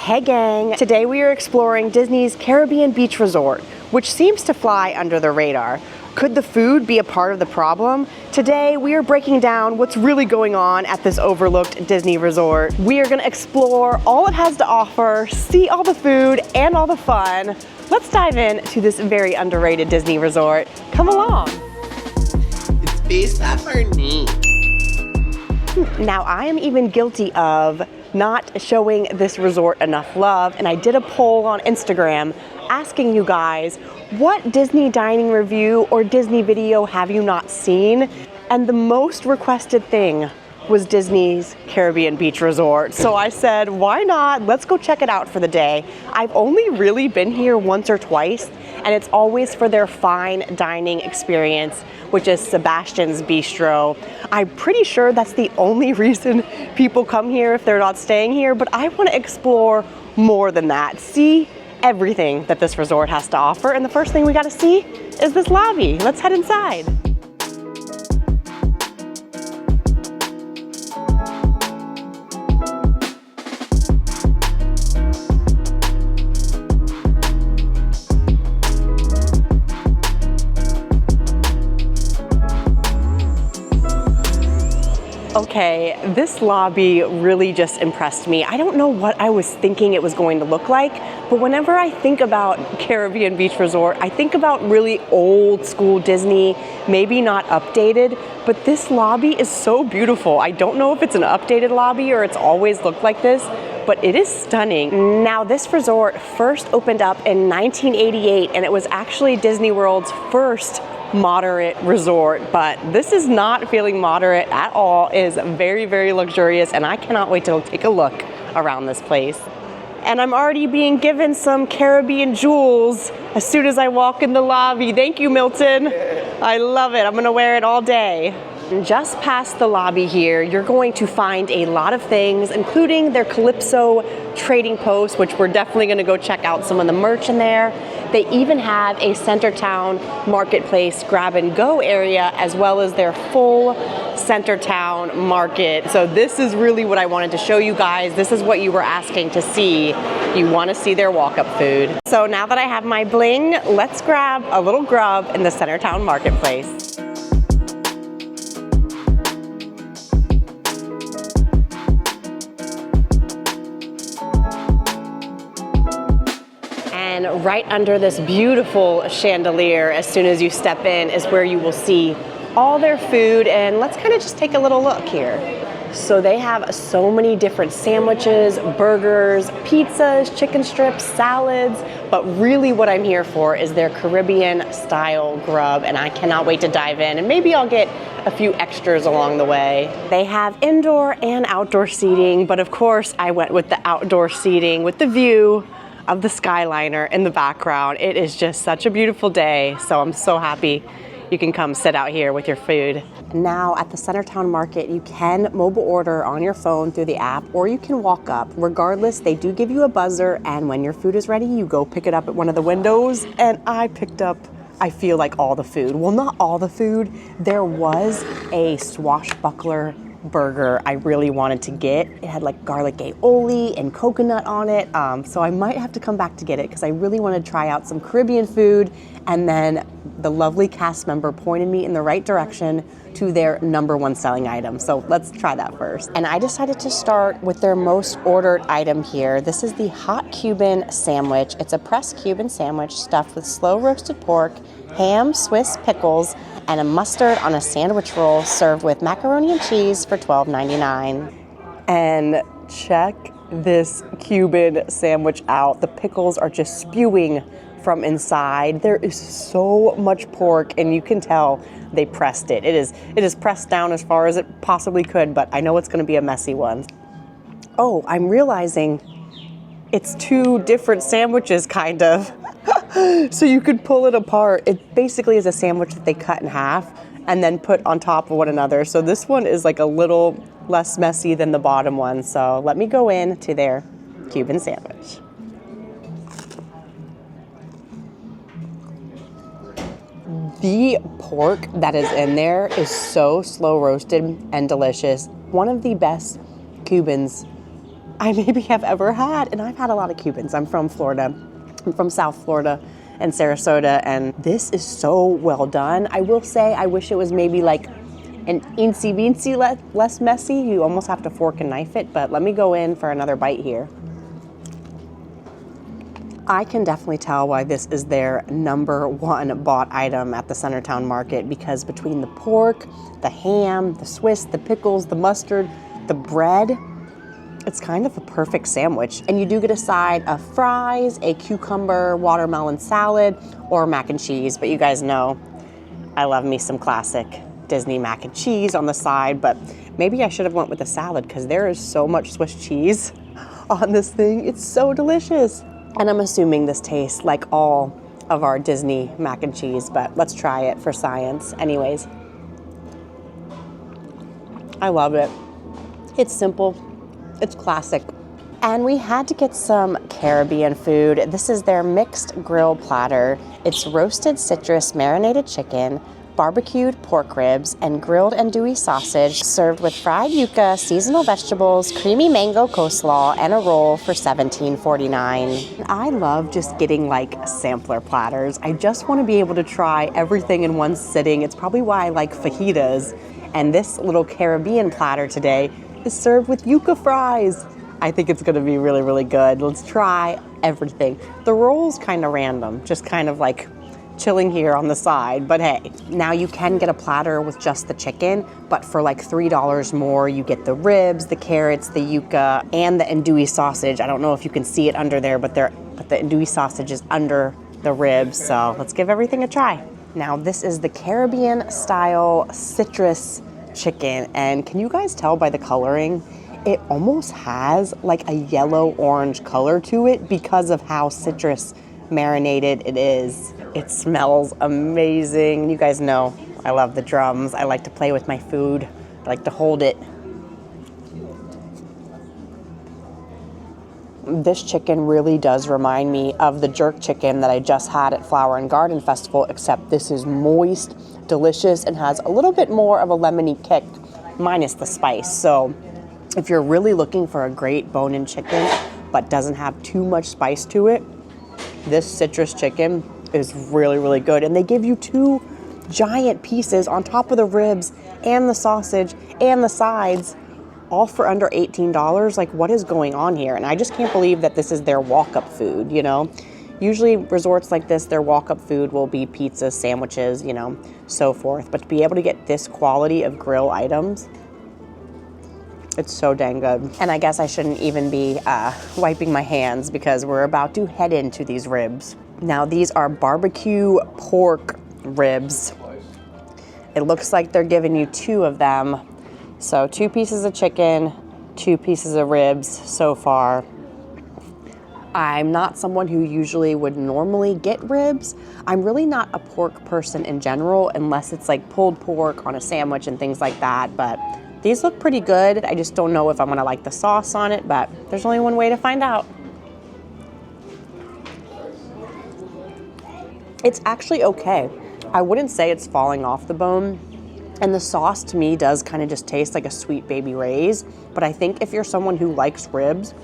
Hey gang! Today we are exploring Disney's Caribbean Beach Resort, which seems to fly under the radar. Could the food be a part of the problem? Today we are breaking down what's really going on at this overlooked Disney resort. We are gonna explore all it has to offer, see all the food and all the fun. Let's dive in to this very underrated Disney resort. Come along! It's based off our name. Now I am even guilty of not showing this resort enough love, and I did a poll on Instagram asking you guys, what Disney dining review or Disney video have you not seen? And the most requested thing was Disney's Caribbean Beach Resort. So I said, why not? Let's go check it out for the day. I've only really been here once or twice, and it's always for their fine dining experience, which is Sebastian's Bistro. I'm pretty sure that's the only reason people come here if they're not staying here, but I want to explore more than that. See everything that this resort has to offer, and the first thing we got to see is this lobby. Let's head inside. Okay, this lobby really just impressed me. I don't know what I was thinking it was going to look like, but whenever I think about Caribbean Beach Resort, I think about really old school Disney, maybe not updated, but this lobby is so beautiful. I don't know if it's an updated lobby or it's always looked like this, but it is stunning. Now, this resort first opened up in 1988, and it was actually Disney World's first moderate resort, but this is not feeling moderate at all. It is very, very luxurious, and I cannot wait to take a look around this place. And I'm already being given some Caribbean jewels as soon as I walk in the lobby. Thank you, Milton. I love it. I'm gonna wear it all day. Just past the lobby here, you're going to find a lot of things, including their Calypso trading post, which we're definitely gonna go check out some of the merch in there. They even have a Centertown Marketplace grab and go area, as well as their full Centertown market. So this is really what I wanted to show you guys. This is what you were asking to see. You wanna see their walk-up food. So now that I have my bling, let's grab a little grub in the Centertown Marketplace. And right under this beautiful chandelier, as soon as you step in, is where you will see all their food. And let's kind of just take a little look here. So they have so many different sandwiches, burgers, pizzas, chicken strips, salads, but really what I'm here for is their Caribbean style grub, and I cannot wait to dive in, and maybe I'll get a few extras along the way. They have indoor and outdoor seating, but of course I went with the outdoor seating with the view of the Skyliner in the background. It is just such a beautiful day, so I'm so happy you can come sit out here with your food. Now at the Centertown Market, you can mobile order on your phone through the app, or you can walk up. Regardless, they do give you a buzzer, and when your food is ready, you go pick it up at one of the windows. And I picked up, I feel like, all the food. Well, not all the food. There was a swashbuckler burger I really wanted to get. It had like garlic aioli and coconut on it, so I might have to come back to get it because I really want to try out some Caribbean food. And then the lovely cast member pointed me in the right direction to their #1 selling item, so let's try that first. And I decided to start with their most ordered item here. This is the hot Cuban sandwich. It's a pressed Cuban sandwich stuffed with slow roasted pork, ham, Swiss pickles, and a mustard on a sandwich roll, served with macaroni and cheese for $12.99. And check this Cuban sandwich out. The pickles are just spewing from inside. There is so much pork, and you can tell they pressed it. It is pressed down as far as it possibly could, but I know it's gonna be a messy one. Oh, I'm realizing it's two different sandwiches, kind of. So you could pull it apart. It basically is a sandwich that they cut in half and then put on top of one another. So this one is like a little less messy than the bottom one. So let me go in to their Cuban sandwich. The pork that is in there is so slow roasted and delicious. One of the best Cubans I maybe have ever had. And I've had a lot of Cubans. I'm from Florida. I'm from South Florida and Sarasota, and this is so well done. I will say I wish it was maybe like an incy-beansy less messy. You almost have to fork and knife it, but let me go in for another bite here. I can definitely tell why this is their #1 bought item at the Centertown Market, because between the pork, the ham, the Swiss, the pickles, the mustard, the bread, it's kind of a perfect sandwich. And you do get a side of fries, a cucumber, watermelon salad, or mac and cheese. But you guys know I love me some classic Disney mac and cheese on the side, but maybe I should have went with a salad because there is so much Swiss cheese on this thing. It's so delicious. And I'm assuming this tastes like all of our Disney mac and cheese, but let's try it for science. Anyways, I love it. It's simple, it's classic. And we had to get some Caribbean food. This is their mixed grill platter. It's roasted citrus marinated chicken, barbecued pork ribs, and grilled andouille sausage served with fried yuca, seasonal vegetables, creamy mango coleslaw, and a roll for $17.49. I love just getting like sampler platters. I just want to be able to try everything in one sitting. It's probably why I like fajitas. And this little Caribbean platter today is served with yuca fries. I think it's going to be really, really good. Let's try everything. The roll's kind of random, just kind of like chilling here on the side, but hey, now you can get a platter with just the chicken, but for like $3 more, you get the ribs, the carrots, the yuca, and the andouille sausage. I don't know if you can see it under there, but the andouille sausage is under the ribs, so let's give everything a try. Now, this is the Caribbean style citrus chicken, and can you guys tell by the coloring? It almost has like a yellow-orange color to it because of how citrus marinated it is. It smells amazing. You guys know I love the drums. I like to play with my food. I like to hold it. This chicken really does remind me of the jerk chicken that I just had at Flower and Garden Festival, except this is moist, delicious, and has a little bit more of a lemony kick, minus the spice. So if you're really looking for a great bone-in chicken, but doesn't have too much spice to it, this citrus chicken is really, really good. And they give you 2 giant pieces on top of the ribs and the sausage and the sides, all for under $18. Like, what is going on here? And I just can't believe that this is their walk-up food, you know? Usually resorts like this, their walk-up food will be pizzas, sandwiches, you know, so forth. But to be able to get this quality of grill items, it's so dang good. And I guess I shouldn't even be wiping my hands because we're about to head into these ribs. Now, these are barbecue pork ribs. It looks like they're giving you 2 of them. So 2 pieces of chicken, 2 pieces of ribs so far. I'm not someone who usually would normally get ribs. I'm really not a pork person in general, unless it's like pulled pork on a sandwich and things like that, but these look pretty good. I just don't know if I'm gonna like the sauce on it, but there's only one way to find out. It's actually okay. I wouldn't say it's falling off the bone. And the sauce to me does kind of just taste like a Sweet Baby Ray's. But I think if you're someone who likes ribs,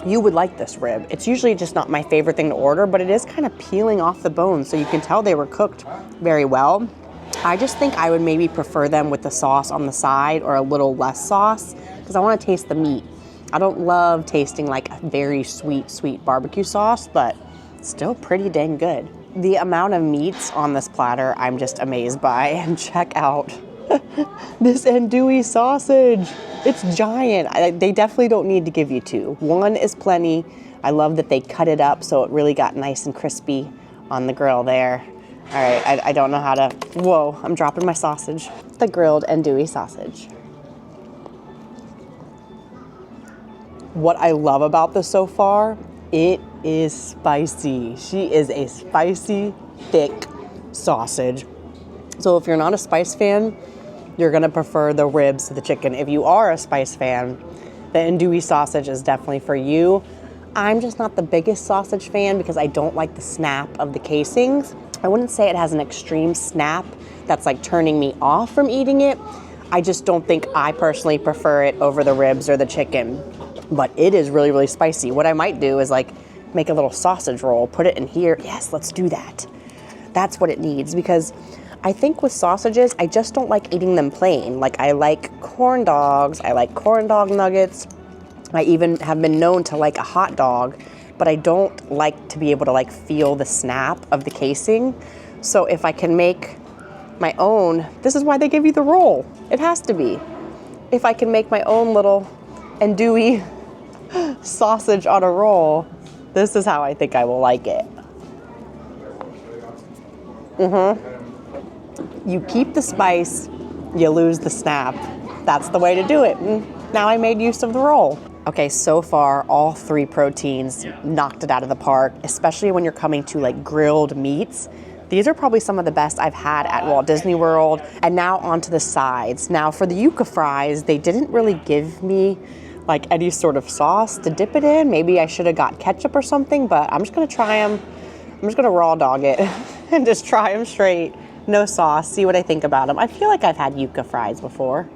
you would like this rib. It's usually just not my favorite thing to order, but it is kind of peeling off the bone, so you can tell they were cooked very well. I just think I would maybe prefer them with the sauce on the side or a little less sauce because I want to taste the meat. I don't love tasting like a very sweet barbecue sauce, but still pretty dang good. The amount of meats on this platter, I'm just amazed by. And check out this andouille sausage. It's giant. They definitely don't need to give you 2. 1 is plenty. I love that they cut it up so it really got nice and crispy on the grill there. All right, I don't know how to, whoa, I'm dropping my sausage. The grilled andouille sausage. What I love about this so far, it is spicy. She is a spicy, thick sausage. So if you're not a spice fan, you're gonna prefer the ribs to the chicken. If you are a spice fan, the andouille sausage is definitely for you. I'm just not the biggest sausage fan because I don't like the snap of the casings. I wouldn't say it has an extreme snap that's like turning me off from eating it. I just don't think I personally prefer it over the ribs or the chicken. but it is really, really spicy. What I might do is like make a little sausage roll, put it in here. Yes, let's do that. That's what it needs, because I think with sausages, I just don't like eating them plain. Like I like corn dogs, I like corn dog nuggets. I even have been known to like a hot dog, but I don't like to be able to like feel the snap of the casing. So if I can make my own, this is why they give you the roll. It has to be. If I can make my own little andouille sausage on a roll, this is how I think I will like it. You keep the spice, you lose the snap. That's the way to do it. Now I made use of the roll. Okay, so far all 3 proteins knocked it out of the park, especially when you're coming to like grilled meats. These are probably some of the best I've had at Walt Disney World. And now onto the sides. Now for the yuca fries, they didn't really give me like any sort of sauce to dip it in. Maybe I should have got ketchup or something, but I'm just gonna try them. I'm just gonna raw dog it and just try them straight. No sauce, see what I think about them. I feel like I've had yuca fries before.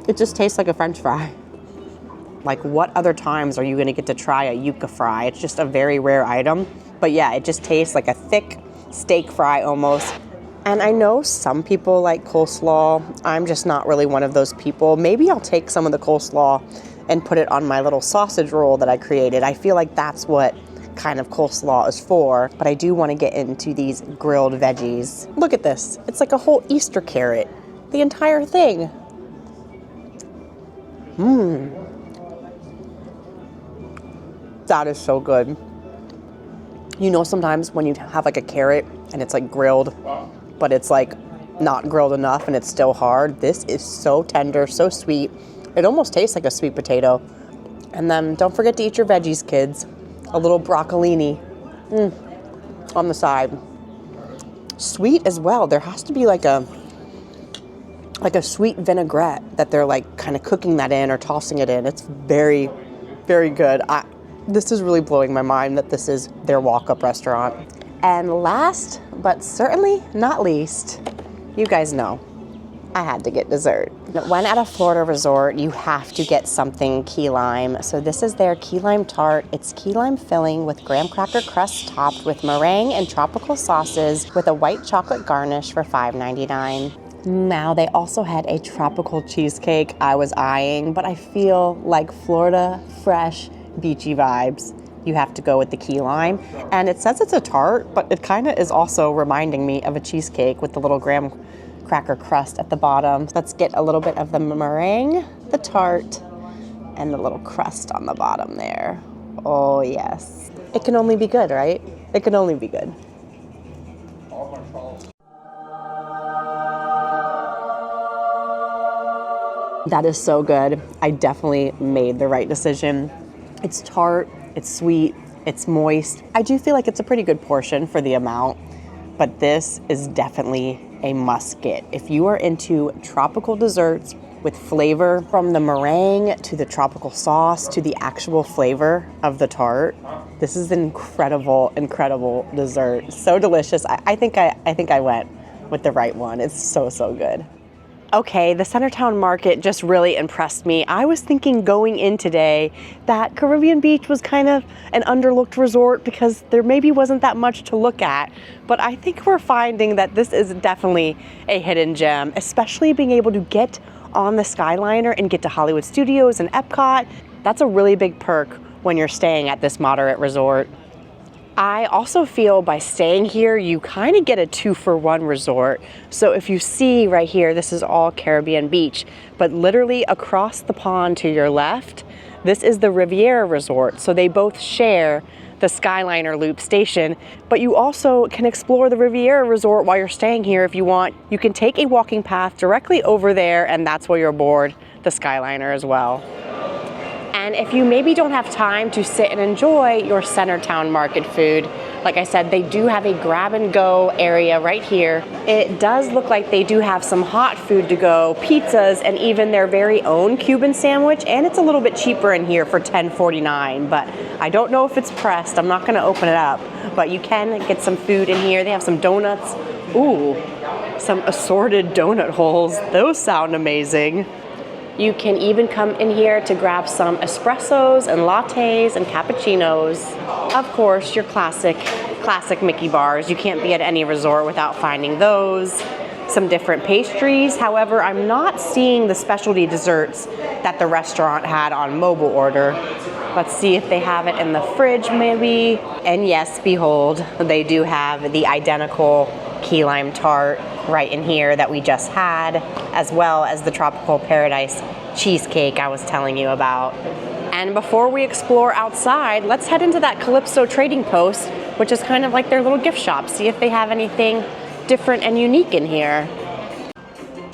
It just tastes like a French fry. Like what other times are you gonna get to try a yuca fry? It's just a very rare item. But yeah, it just tastes like a thick steak fry almost. And I know some people like coleslaw. I'm just not really one of those people. Maybe I'll take some of the coleslaw and put it on my little sausage roll that I created. I feel like that's what kind of coleslaw is for, but I do want to get into these grilled veggies. Look at this. It's like a whole Easter carrot. The entire thing. That is so good. You know, sometimes when you have like a carrot and it's like grilled, but it's like not grilled enough and it's still hard. This is so tender, so sweet. It almost tastes like a sweet potato. And then don't forget to eat your veggies, kids. A little broccolini on the side. Sweet as well. There has to be like a sweet vinaigrette that they're like kind of cooking that in or tossing it in. It's very, very good. This is really blowing my mind that this is their walk-up restaurant. And last, but certainly not least, you guys know, I had to get dessert. When at a Florida resort, you have to get something key lime. So this is their key lime tart. It's key lime filling with graham cracker crust topped with meringue and tropical sauces with a white chocolate garnish for $5.99. Now, they also had a tropical cheesecake I was eyeing, but I feel like Florida fresh beachy vibes. You have to go with the key lime. And it says it's a tart, but it kind of is also reminding me of a cheesecake with the little graham cracker crust at the bottom. Let's get a little bit of the meringue, the tart, and the little crust on the bottom there. Oh yes. It can only be good, right? It can only be good. That is so good. I definitely made the right decision. It's tart, it's sweet, it's moist. I do feel like it's a pretty good portion for the amount, but this is definitely a must get. If you are into tropical desserts with flavor from the meringue to the tropical sauce to the actual flavor of the tart, this is an incredible, incredible dessert. So delicious. I think I went with the right one. It's so, so good. Okay, the Centertown Market just really impressed me. I was thinking going in today that Caribbean Beach was kind of an underlooked resort because there maybe wasn't that much to look at. But I think we're finding that this is definitely a hidden gem, especially being able to get on the Skyliner and get to Hollywood Studios and Epcot. That's a really big perk when you're staying at this moderate resort. I also feel by staying here, you kind of get a 2-for-1 resort. So if you see right here, this is all Caribbean Beach, but literally across the pond to your left, this is the Riviera Resort. So they both share the Skyliner Loop station, but you also can explore the Riviera Resort while you're staying here if you want. You can take a walking path directly over there, and that's where you're aboard the Skyliner as well. And if you maybe don't have time to sit and enjoy your Centertown Market food, like I said, they do have a grab and go area right here. It does look like they do have some hot food to go, pizzas, and even their very own Cuban sandwich. And it's a little bit cheaper in here for $10.49, but I don't know if it's pressed. I'm not gonna open it up, but you can get some food in here. They have some donuts. Ooh, some assorted donut holes. Those sound amazing. You can even come in here to grab some espressos and lattes and cappuccinos. Of course, your classic Mickey bars. You can't be at any resort without finding those. Some different pastries. However, I'm not seeing the specialty desserts that the restaurant had on mobile order. Let's see if they have it in the fridge maybe. And yes, behold, they do have the identical key lime tart right in here that we just had, as well as the Tropical Paradise cheesecake I was telling you about. And before we explore outside, let's head into that Calypso Trading Post, which is kind of like their little gift shop. See if they have anything different and unique in here.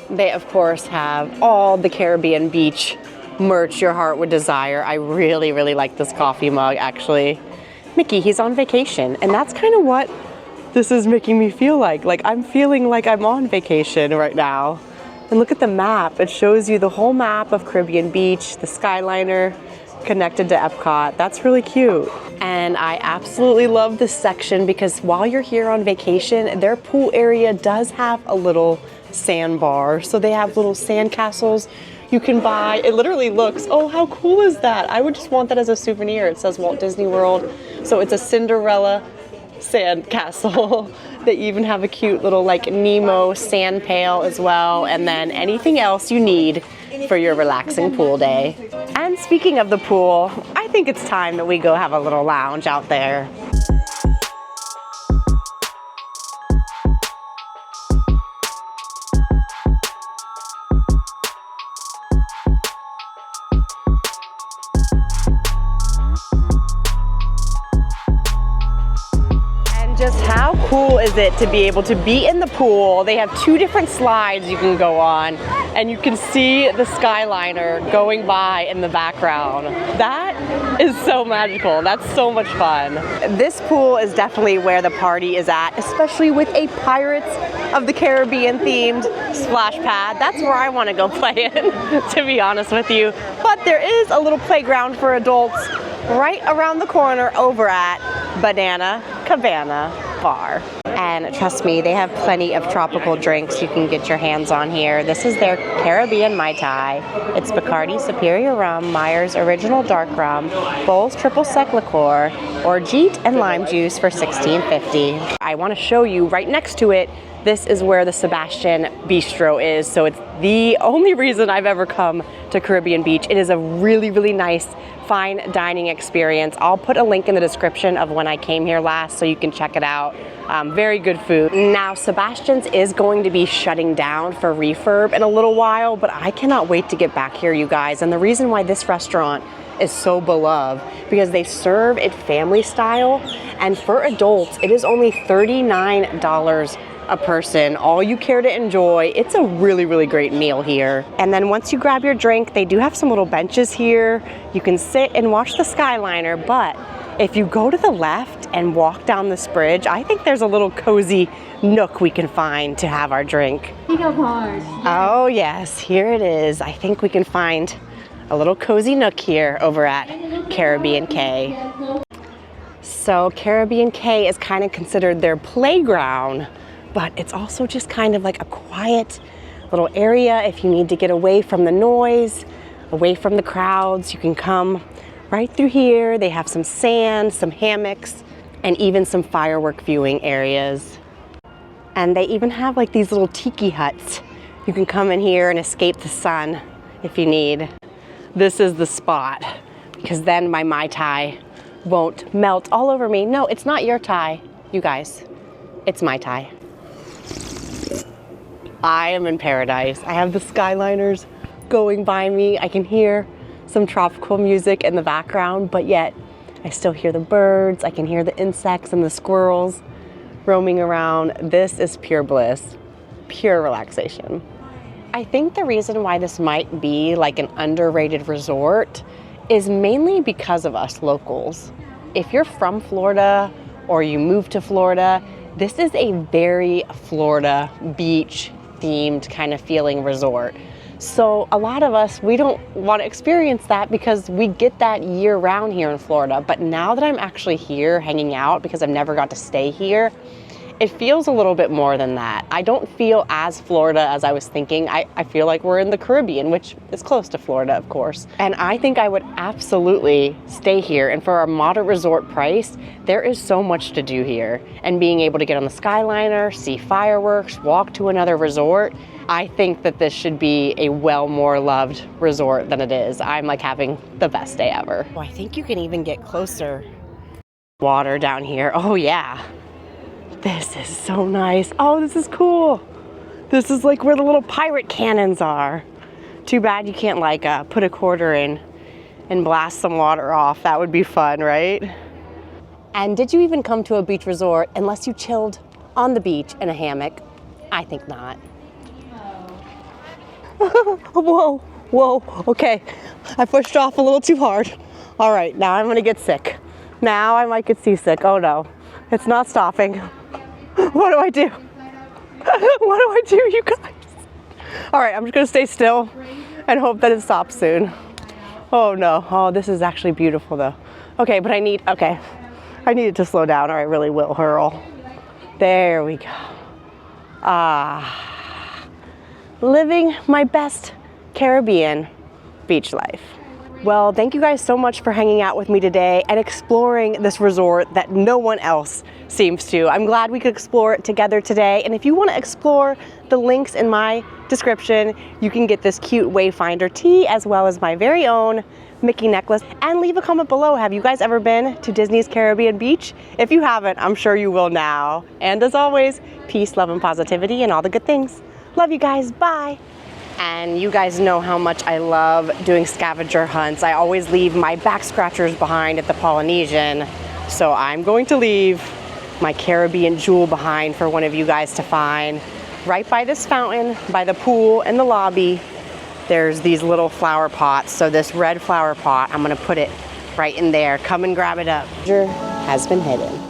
They of course have all the Caribbean Beach merch your heart would desire. I really, really like this coffee mug actually. Mickey, he's on vacation, and that's kind of what this is making me feel like. Like I'm feeling like I'm on vacation right now. And look at the map. It shows you the whole map of Caribbean Beach, the Skyliner connected to Epcot. That's really cute. And I absolutely love this section because while you're here on vacation, their pool area does have a little sandbar. So they have little sand castles you can buy. It literally looks, oh, how cool is that? I would just want that as a souvenir. It says Walt Disney World. So it's a Cinderella sand castle. They even have a cute little like Nemo sand pail as well. And then anything else you need for your relaxing pool day. And speaking of the pool, I think it's time that we go have a little lounge out there. Just how cool is it to be able to be in the pool? They have two different slides you can go on, and you can see the Skyliner going by in the background. That is so magical. That's so much fun. This pool is definitely where the party is at, especially with a Pirates of the Caribbean themed splash pad. That's where I want to go play in, to be honest with you. But there is a little playground for adults right around the corner over at Banana Cabana Bar. And trust me, they have plenty of tropical drinks you can get your hands on here. This is their Caribbean Mai Tai. It's Bacardi Superior Rum, Myers Original Dark Rum, Bowls Triple Sec Liqueur, or Jeet and Lime Juice for $16.50. I want to show you right next to it, this is where the Sebastian Bistro is. So it's the only reason I've ever come to Caribbean Beach. It is a really, really nice fine dining experience. I'll put a link in the description of when I came here last so you can check it out. Very good food. Now, Sebastian's is going to be shutting down for refurb in a little while, but I cannot wait to get back here, you guys. And the reason why this restaurant is so beloved because they serve it family style, and for adults, it is only $39 a person, all you care to enjoy. It's a really, really great meal here. And then once you grab your drink, they do have some little benches here. You can sit and watch the Skyliner, but if you go to the left and walk down this bridge, I think there's a little cozy nook we can find to have our drink. Oh yes, here it is. I think we can find a little cozy nook here over at Caribbean Cay. So Caribbean Cay is kind of considered their playground, but it's also just kind of like a quiet little area. If you need to get away from the noise, away from the crowds, you can come right through here. They have some sand, some hammocks, and even some firework viewing areas. And they even have like these little tiki huts. You can come in here and escape the sun if you need. This is the spot, because then my Mai Tai won't melt all over me. No, it's not your Thai, you guys. It's Mai Tai. I am in paradise. I have the Skyliners going by me. I can hear some tropical music in the background, but yet I still hear the birds. I can hear the insects and the squirrels roaming around. This is pure bliss, pure relaxation. I think the reason why this might be like an underrated resort is mainly because of us locals. If you're from Florida or you move to Florida, this is a very Florida beach themed kind of feeling resort. So a lot of us, we don't want to experience that because we get that year round here in Florida. But now that I'm actually here hanging out, because I've never got to stay here, it feels a little bit more than that. I don't feel as Florida as I was thinking. I feel like we're in the Caribbean, which is close to Florida, of course. And I think I would absolutely stay here. And for a moderate resort price, there is so much to do here. And being able to get on the Skyliner, see fireworks, walk to another resort, I think that this should be a well more loved resort than it is. I'm like having the best day ever. Oh, I think you can even get closer. Water down here. Oh yeah. This is so nice. Oh, this is cool. This is like where the little pirate cannons are. Too bad you can't like put a quarter in and blast some water off. That would be fun, right? And did you even come to a beach resort unless you chilled on the beach in a hammock? I think not. Whoa, whoa, okay. I pushed off a little too hard. All right, now I'm gonna get sick. Now I might get seasick. Oh no, it's not stopping. What do I do? What do I do, you guys? All right, I'm just gonna stay still and hope that it stops soon. Oh no, oh, this is actually beautiful though. Okay, but I need it to slow down or I really will hurl. There we go. Living my best Caribbean beach life. Well, thank you guys so much for hanging out with me today and exploring this resort that no one else seems to. I'm glad we could explore it together today. And if you want to explore the links in my description, you can get this cute Wayfinder tee as well as my very own Mickey necklace. And leave a comment below. Have you guys ever been to Disney's Caribbean Beach? If you haven't, I'm sure you will now. And as always, peace, love, and positivity and all the good things. Love you guys. Bye. And you guys know how much I love doing scavenger hunts. I always leave my back scratchers behind at the Polynesian. So I'm going to leave my Caribbean jewel behind for one of you guys to find. Right by this fountain, by the pool and the lobby, there's these little flower pots. So this red flower pot, I'm gonna put it right in there. Come and grab it up. Has been hidden.